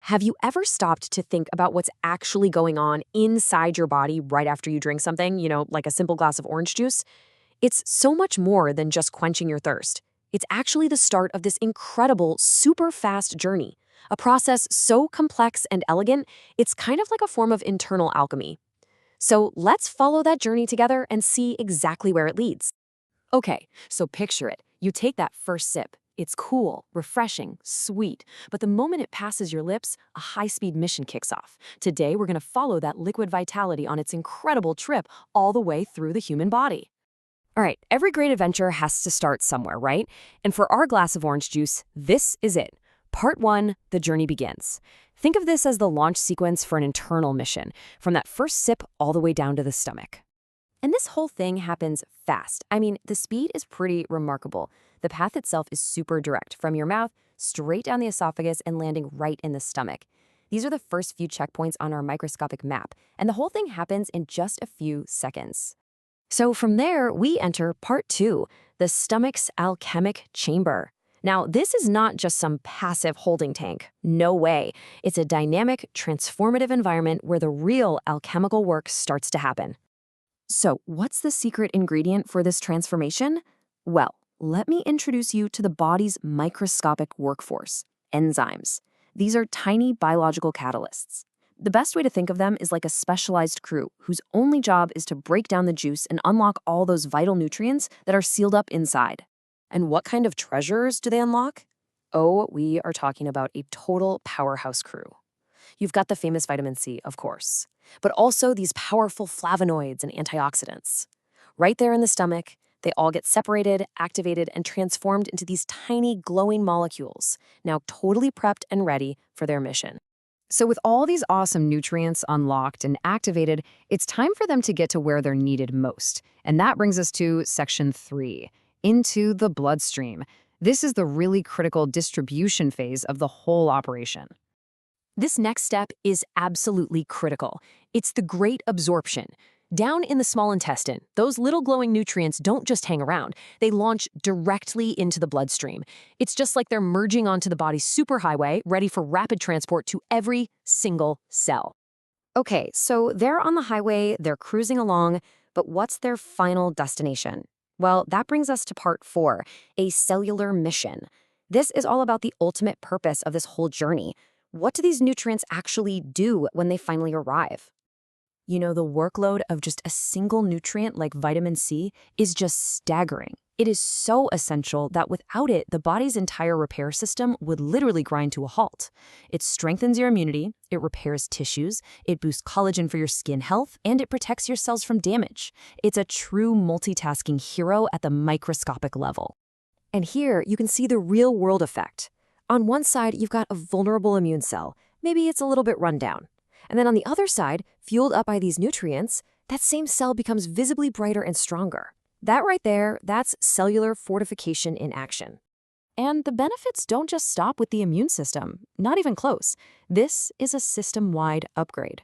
Have you ever stopped to think about what's actually going on inside your body right after you drink something, like a simple glass of orange juice? It's so much more than just quenching your thirst. It's actually the start of this incredible, super fast journey, a process so complex and elegant, it's kind of like a form of internal alchemy. So let's follow that journey together and see exactly where it leads. Okay, so picture it. You take that first sip. It's cool, refreshing, sweet, but the moment it passes your lips, a high-speed mission kicks off. Today, we're going to follow that liquid vitality on its incredible trip all the way through the human body. All right, every great adventure has to start somewhere, right? And for our glass of orange juice, this is it. Part 1, the journey begins. Think of this as the launch sequence for an internal mission, from that first sip all the way down to the stomach. And this whole thing happens fast. I mean, the speed is pretty remarkable. The path itself is super direct, from your mouth straight down the esophagus and landing right in the stomach. These are the first few checkpoints on our microscopic map, and the whole thing happens in just a few seconds. So from there, we enter part 2, the stomach's alchemic chamber. Now, this is not just some passive holding tank. No way. It's a dynamic, transformative environment where the real alchemical work starts to happen. So, what's the secret ingredient for this transformation? Well, let me introduce you to the body's microscopic workforce, enzymes. These are tiny biological catalysts. The best way to think of them is like a specialized crew whose only job is to break down the juice and unlock all those vital nutrients that are sealed up inside. And what kind of treasures do they unlock? Oh, we are talking about a total powerhouse crew. You've got the famous vitamin C, of course, but also these powerful flavonoids and antioxidants. Right there in the stomach, they all get separated, activated, and transformed into these tiny glowing molecules, now totally prepped and ready for their mission. So with all these awesome nutrients unlocked and activated, it's time for them to get to where they're needed most. And that brings us to section 3, into the bloodstream. This is the really critical distribution phase of the whole operation. This next step is absolutely critical. It's the great absorption. Down in the small intestine, those little glowing nutrients don't just hang around. They launch directly into the bloodstream. It's just like they're merging onto the body's superhighway, ready for rapid transport to every single cell. Okay, so they're on the highway, they're cruising along, but what's their final destination? Well, that brings us to part 4, a cellular mission. This is all about the ultimate purpose of this whole journey. What do these nutrients actually do when they finally arrive? The workload of just a single nutrient like vitamin C is just staggering. It is so essential that without it, the body's entire repair system would literally grind to a halt. It strengthens your immunity, it repairs tissues, it boosts collagen for your skin health, and it protects your cells from damage. It's a true multitasking hero at the microscopic level. And here, you can see the real-world effect. On one side, you've got a vulnerable immune cell. Maybe it's a little bit run down. And then on the other side, fueled up by these nutrients, that same cell becomes visibly brighter and stronger. That right there, that's cellular fortification in action. And the benefits don't just stop with the immune system, not even close. This is a system-wide upgrade.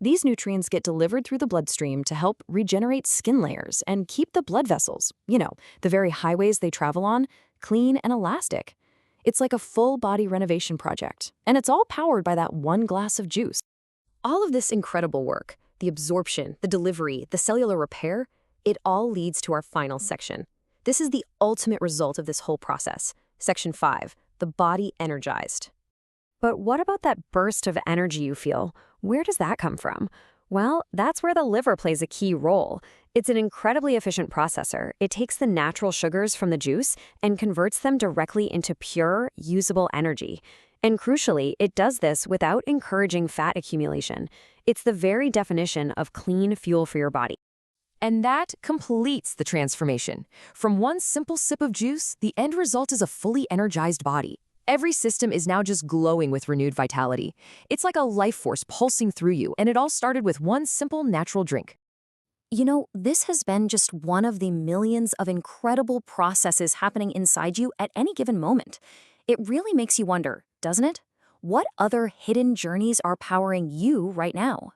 These nutrients get delivered through the bloodstream to help regenerate skin layers and keep the blood vessels, the very highways they travel on, clean and elastic. It's like a full body renovation project, and it's all powered by that one glass of juice. All of this incredible work, the absorption, the delivery, the cellular repair, it all leads to our final section. This is the ultimate result of this whole process. Section 5, the body energized. But what about that burst of energy you feel? Where does that come from? Well, that's where the liver plays a key role. It's an incredibly efficient processor. It takes the natural sugars from the juice and converts them directly into pure, usable energy. And crucially, it does this without encouraging fat accumulation. It's the very definition of clean fuel for your body. And that completes the transformation. From one simple sip of juice, the end result is a fully energized body. Every system is now just glowing with renewed vitality. It's like a life force pulsing through you, and it all started with one simple natural drink. This has been just one of the millions of incredible processes happening inside you at any given moment. It really makes you wonder, doesn't it? What other hidden journeys are powering you right now?